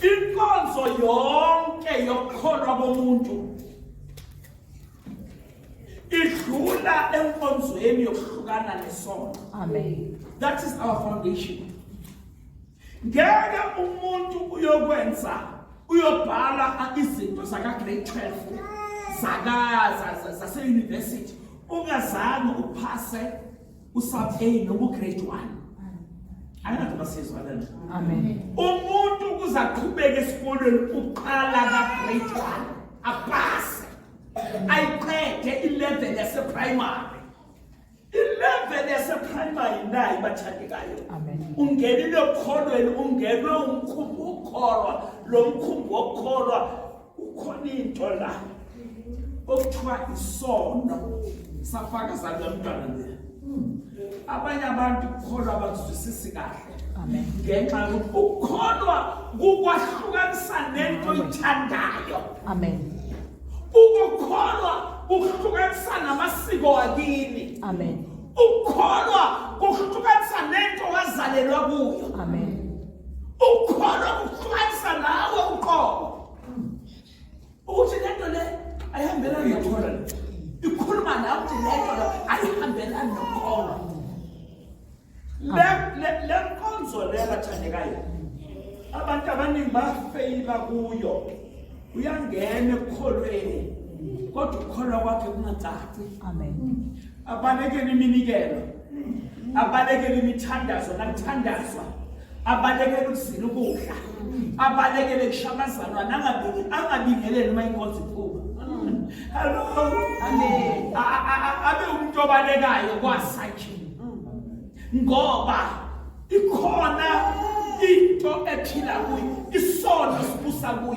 Inkonzo yonke yokukholwa komuntu idlula enkonzweni yokuhlukana nesono. Amen. That is our foundation. Ngeke umuntu uyobhala izinto zaka grade 12 zase university ungazange uphase usub A noma grade 1. Ayingathi basizwa lento. Amen. Umuntu kuzaqhubeka esikolweni uqala ka grade 1 apase ayiqede i-level yase primary. I-level yase primary nayo bathandekayo. Amen. Ungenile ekukholweni, ungenwe umkhumbi wokukholwa, lo mkhumbi wokukholwa ukhona into la okuthiwa isono safaka zalo mntwana le. Abanye abantu ukukholwa abakuzwisisi kahle. Amen. Ngenxa yokuthi ukukholwa kukwahlukanisa nento oyithandayo. Amen. Ukukholwa kuhlukanisa namasiko wakini. Amen. Ukukholwa kuhlukanisa nento wazalelwa kuyo. Amen. Ukukholwa kuhlukanisa nawe uqobo. Ukuthi lento le ayihambelani nokukholwa le. Ikhuluma nawe ukuthi lento le ayihambelani nokukholwa. Le nkonzo le bathandekayo. Abantu abaningi bafeyila kuyo. Uyangena ekukholweni kodwa ukukholwa kwakhe kungacaci. Amen. Abalekele iminikelo, abalekele imithandazo nakuthandazwa, abalekele ukuzila ukudla, abalekele kushamazanwa angabingeleli uma inkonzo iphuma. Hello. Amen. Abe umuntu obalekayo kwasakhe. Ngoba ikhona into ephila kuyo, isono sibusa kuyo.